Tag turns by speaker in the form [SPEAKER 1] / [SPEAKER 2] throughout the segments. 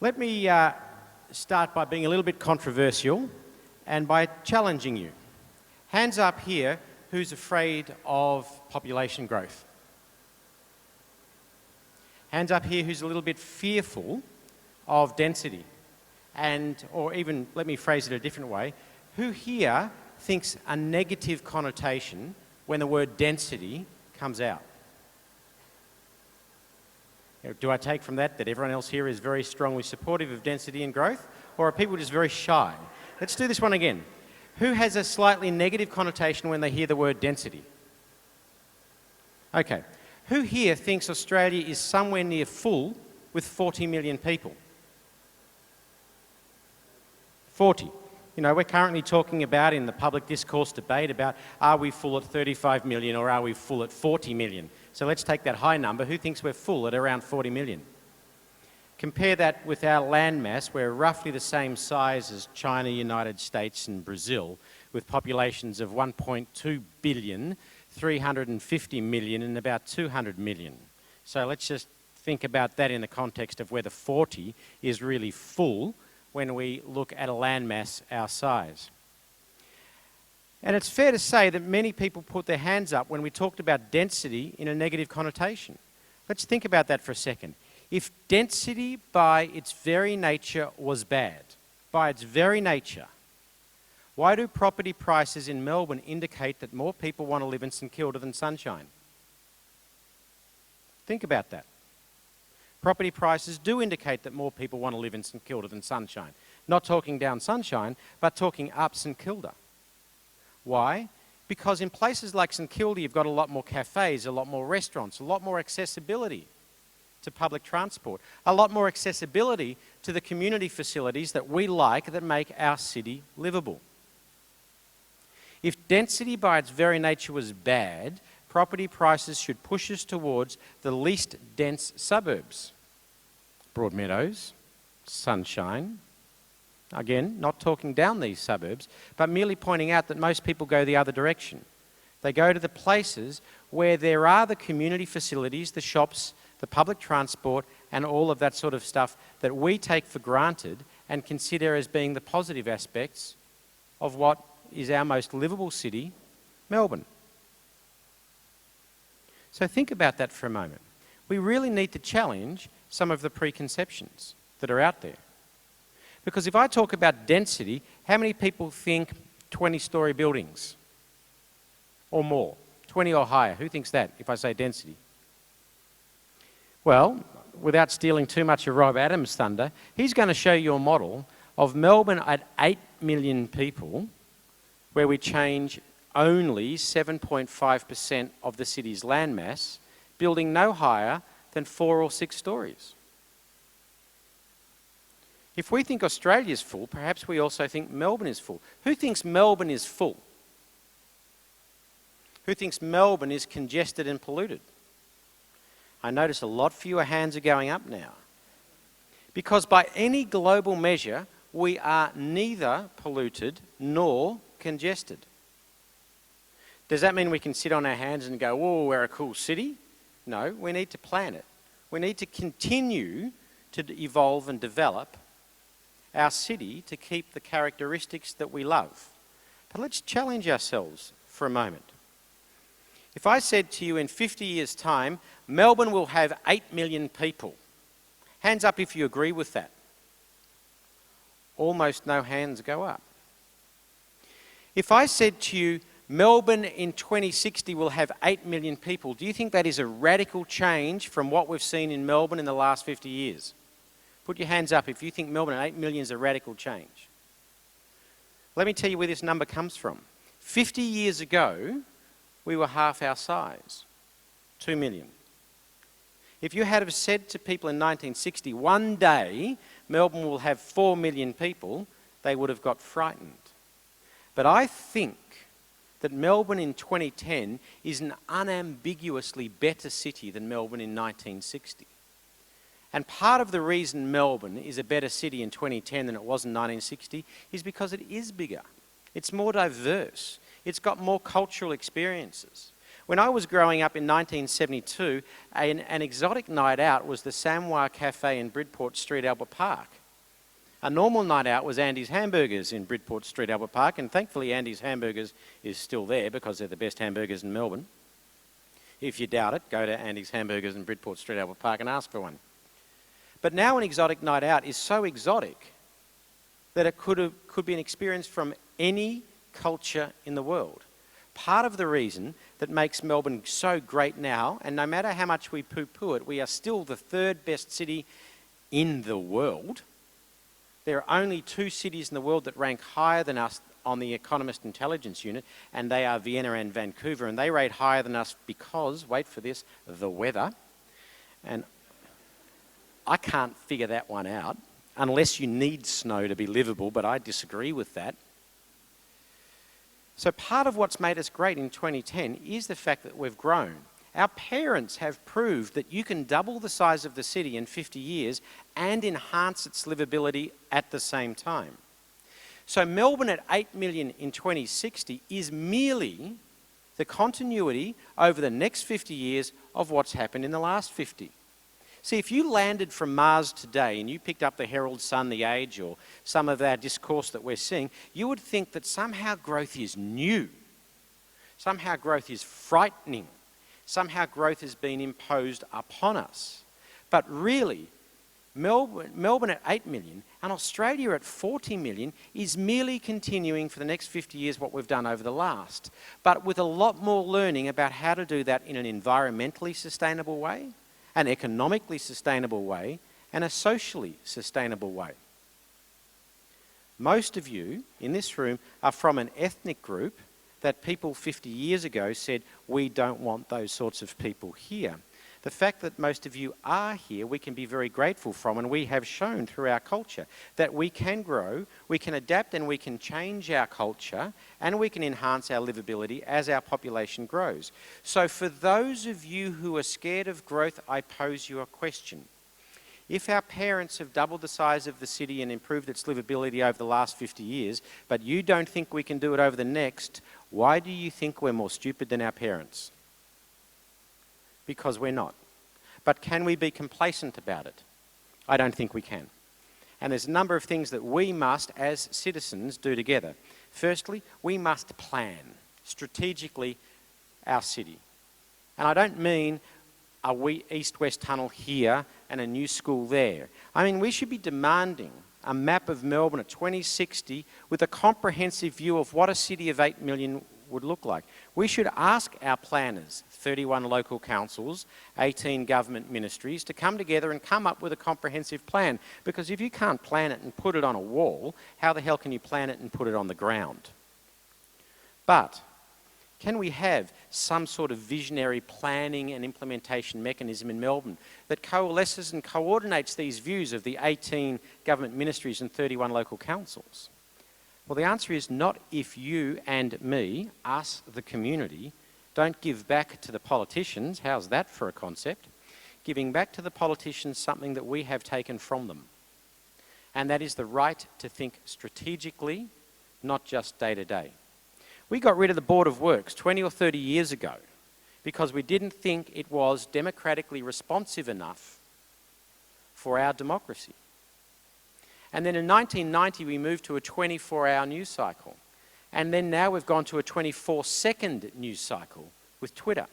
[SPEAKER 1] Let me start by being a little bit controversial and by challenging you. Hands up here, who's afraid of population growth? Hands up here, who's a little bit fearful of density? Or even, let me phrase it a different way, who here thinks a negative connotation when the word density comes out? Do I take from that everyone else here is very strongly supportive of density and growth? Or are people just very shy? Let's do this one again. Who has a slightly negative connotation when they hear the word density? Okay. Who here thinks Australia is somewhere near full with 40 million people? 40. You know, we're currently talking about in the public discourse debate about are we full at 35 million or are we full at 40 million? So let's take that high number. Who thinks we're full at around 40 million? Compare that with our landmass. We're roughly the same size as China, United States and Brazil, with populations of 1.2 billion, 350 million and about 200 million. So let's just think about that in the context of whether 40 is really full when we look at a landmass our size. And it's fair to say that many people put their hands up when we talked about density in a negative connotation. Let's think about that for a second. If density by its very nature was bad, by its very nature, why do property prices in Melbourne indicate that more people want to live in St Kilda than Sunshine? Think about that. Property prices do indicate that more people want to live in St Kilda than Sunshine. Not talking down Sunshine, but talking up St Kilda. Why? Because in places like St Kilda, you've got a lot more cafes, a lot more restaurants, a lot more accessibility to public transport, a lot more accessibility to the community facilities that we like that make our city livable. If density by its very nature was bad, property prices should push us towards the least dense suburbs. Broadmeadows, Sunshine. Again, not talking down these suburbs, but merely pointing out that most people go the other direction. They go to the places where there are the community facilities, the shops, the public transport, and all of that sort of stuff that we take for granted and consider as being the positive aspects of what is our most livable city, Melbourne. So think about that for a moment. We really need to challenge some of the preconceptions that are out there. Because if I talk about density, how many people think 20-storey buildings or more? 20 or higher. Who thinks that if I say density? Well, without stealing too much of Rob Adams' thunder, he's going to show you a model of Melbourne at 8 million people where we change only 7.5% of the city's landmass, building no higher than 4 or 6 stories. If we think Australia is full, perhaps we also think Melbourne is full. Who thinks Melbourne is full? Who thinks Melbourne is congested and polluted? I notice a lot fewer hands are going up now. Because by any global measure, we are neither polluted nor congested. Does that mean we can sit on our hands and go, "Oh, we're a cool city"? No, we need to plan it. We need to continue to evolve and develop our city to keep the characteristics that we love. But let's challenge ourselves for a moment. If I said to you in 50 years' time, Melbourne will have 8 million people, hands up if you agree with that. Almost no hands go up. If I said to you, Melbourne in 2060 will have 8 million people, do you think that is a radical change from what we've seen in Melbourne in the last 50 years? Put your hands up if you think Melbourne at 8 million is a radical change. Let me tell you where this number comes from. 50 years ago, we were half our size, 2 million. If you had have said to people in 1960, one day Melbourne will have 4 million people, they would have got frightened. But I think that Melbourne in 2010 is an unambiguously better city than Melbourne in 1960. And part of the reason Melbourne is a better city in 2010 than it was in 1960 is because it is bigger. It's more diverse. It's got more cultural experiences. When I was growing up in 1972, an exotic night out was the Samoa Cafe in Bridport Street, Albert Park. A normal night out was Andy's Hamburgers in Bridport Street, Albert Park, and thankfully Andy's Hamburgers is still there because they're the best hamburgers in Melbourne. If you doubt it, go to Andy's Hamburgers in Bridport Street, Albert Park and ask for one. But now an exotic night out is so exotic that it could be an experience from any culture in the world. Part of the reason that makes Melbourne so great now, and no matter how much we poo-poo it, we are still the third best city in the world. There are only 2 cities in the world that rank higher than us on the Economist Intelligence Unit, and they are Vienna and Vancouver, and they rate higher than us because, wait for this, the weather. And I can't figure that one out, unless you need snow to be livable, but I disagree with that. So part of what's made us great in 2010 is the fact that we've grown. Our parents have proved that you can double the size of the city in 50 years and enhance its livability at the same time. So Melbourne at 8 million in 2060 is merely the continuity over the next 50 years of what's happened in the last 50. See, if you landed from Mars today and you picked up the Herald Sun, The Age, or some of our discourse that we're seeing, you would think that somehow growth is new. Somehow growth is frightening. Somehow growth has been imposed upon us. But really, Melbourne at 8 million and Australia at 40 million is merely continuing for the next 50 years what we've done over the last, but with a lot more learning about how to do that in an environmentally sustainable way, an economically sustainable way, and a socially sustainable way. Most of you in this room are from an ethnic group that people 50 years ago said, we don't want those sorts of people here. The fact that most of you are here, we can be very grateful from, and we have shown through our culture that we can grow, we can adapt, and we can change our culture, and we can enhance our livability as our population grows. So for those of you who are scared of growth, I pose you a question. If our parents have doubled the size of the city and improved its livability over the last 50 years, but you don't think we can do it over the next, why do you think we're more stupid than our parents? Because we're not. But can we be complacent about it? I don't think we can. And there's a number of things that we must, as citizens, do together. Firstly, we must plan strategically our city. And I don't mean a east-west tunnel here and a new school there. I mean, we should be demanding a map of Melbourne at 2060 with a comprehensive view of what a city of 8 million would look like. We should ask our planners, 31 local councils, 18 government ministries, to come together and come up with a comprehensive plan. Because if you can't plan it and put it on a wall, how the hell can you plan it and put it on the ground? But can we have some sort of visionary planning and implementation mechanism in Melbourne that coalesces and coordinates these views of the 18 government ministries and 31 local councils? Well, the answer is not if you and me, us, the community, don't give back to the politicians. How's that for a concept? Giving back to the politicians something that we have taken from them. And that is the right to think strategically, not just day to day. We got rid of the Board of Works 20 or 30 years ago because we didn't think it was democratically responsive enough for our democracy. And then in 1990, we moved to a 24-hour news cycle. And then now we've gone to a 24-second news cycle with Twitter.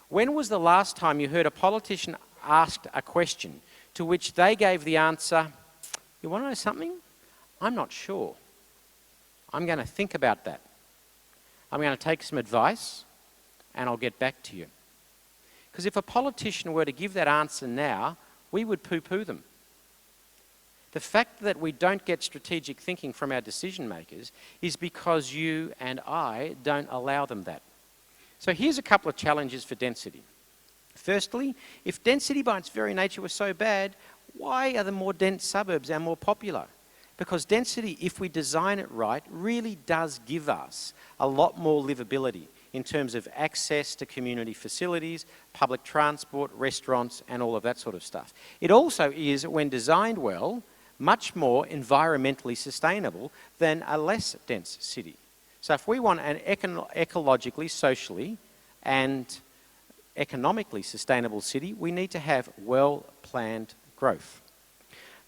[SPEAKER 1] When was the last time you heard a politician asked a question to which they gave the answer, you want to know something? I'm not sure. I'm going to think about that. I'm going to take some advice and I'll get back to you. Because if a politician were to give that answer now, we would poo-poo them. The fact that we don't get strategic thinking from our decision makers is because you and I don't allow them that. So here's a couple of challenges for density. Firstly, if density by its very nature was so bad, why are the more dense suburbs our more popular? Because density, if we design it right, really does give us a lot more livability in terms of access to community facilities, public transport, restaurants, and all of that sort of stuff. It also is, when designed well, much more environmentally sustainable than a less dense city. So if we want an ecologically, socially, and economically sustainable city, we need to have well-planned growth.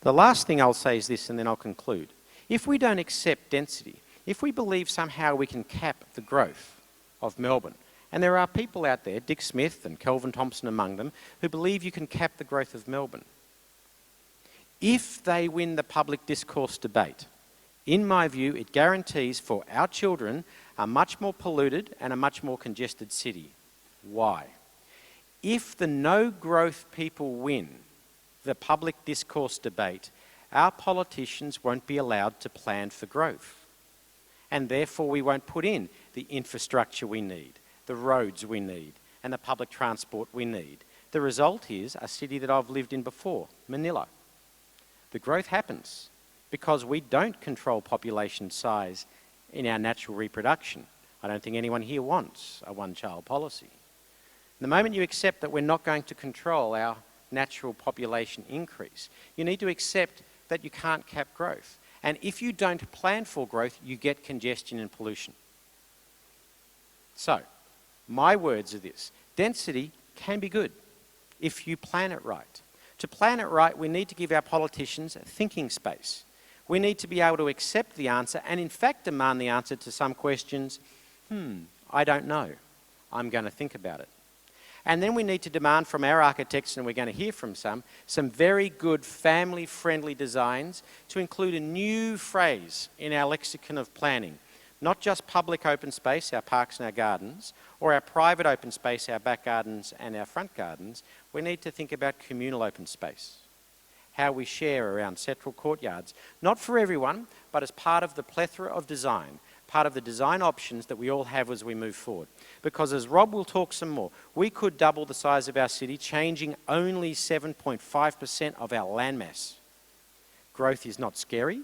[SPEAKER 1] The last thing I'll say is this, and then I'll conclude. If we don't accept density, if we believe somehow we can cap the growth of Melbourne, and there are people out there, Dick Smith and Kelvin Thompson among them, who believe you can cap the growth of Melbourne. If they win the public discourse debate, in my view, it guarantees for our children a much more polluted and a much more congested city. Why? If the no-growth people win the public discourse debate, our politicians won't be allowed to plan for growth. And therefore we won't put in the infrastructure we need, the roads we need, and the public transport we need. The result is a city that I've lived in before, Manila. The growth happens because we don't control population size in our natural reproduction. I don't think anyone here wants a one-child policy. The moment you accept that we're not going to control our natural population increase, you need to accept that you can't cap growth. And if you don't plan for growth, you get congestion and pollution. So, my words are this: density can be good if you plan it right. To plan it right, we need to give our politicians thinking space. We need to be able to accept the answer and in fact demand the answer to some questions. I don't know. I'm going to think about it. And then we need to demand from our architects, and we're going to hear from some very good family-friendly designs to include a new phrase in our lexicon of planning. Not just public open space, our parks and our gardens, or our private open space, our back gardens and our front gardens. We need to think about communal open space, how we share around central courtyards, not for everyone, but as part of the plethora of design, part of the design options that we all have as we move forward. Because as Rob will talk some more, we could double the size of our city, changing only 7.5% of our landmass. Growth is not scary.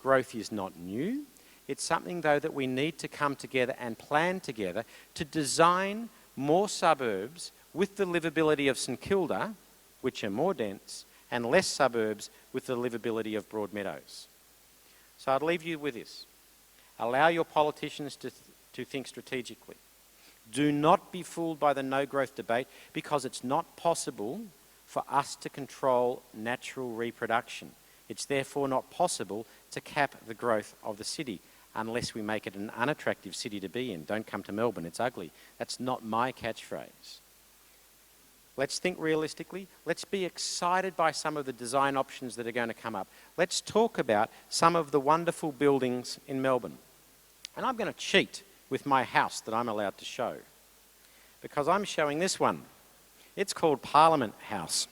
[SPEAKER 1] Growth is not new. It's something, though, that we need to come together and plan together to design more suburbs with the livability of St Kilda, which are more dense, and less suburbs with the livability of Broadmeadows. So I'd leave you with this. Allow your politicians to think strategically. Do not be fooled by the no-growth debate, because it's not possible for us to control natural reproduction. It's therefore not possible to cap the growth of the city unless we make it an unattractive city to be in. Don't come to Melbourne, it's ugly. That's not my catchphrase. Let's think realistically. Let's be excited by some of the design options that are going to come up. Let's talk about some of the wonderful buildings in Melbourne. And I'm going to cheat with my house that I'm allowed to show, because I'm showing this one. It's called Parliament House.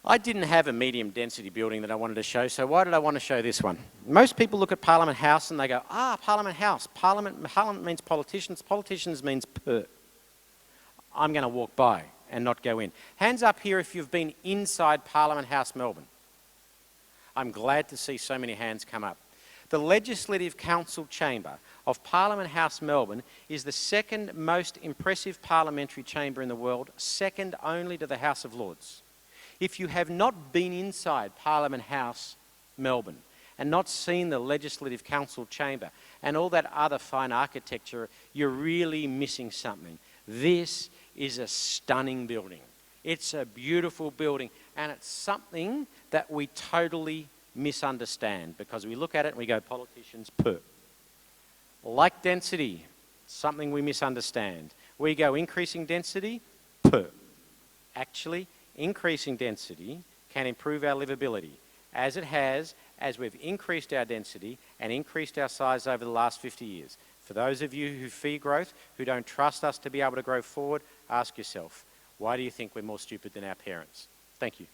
[SPEAKER 1] I didn't have a medium density building that I wanted to show, so why did I want to show this one? Most people look at Parliament House and they go, Parliament House. Parliament means politicians. Politicians means per. I'm going to walk by and not go in. Hands up here if you've been inside Parliament House, Melbourne. I'm glad to see so many hands come up. The Legislative Council chamber of Parliament House, Melbourne is the second most impressive parliamentary chamber in the world, second only to the House of Lords. If you have not been inside Parliament House, Melbourne, and not seen the Legislative Council chamber and all that other fine architecture, you're really missing something. This is a stunning building. It's a beautiful building, and it's something that we totally misunderstand, because we look at it and we go, politicians, per. Like density, something we misunderstand. We go increasing density, per. Actually, increasing density can improve our livability, as it has, as we've increased our density and increased our size over the last 50 years. For those of you who fear growth, who don't trust us to be able to grow forward, ask yourself, why do you think we're more stupid than our parents? Thank you.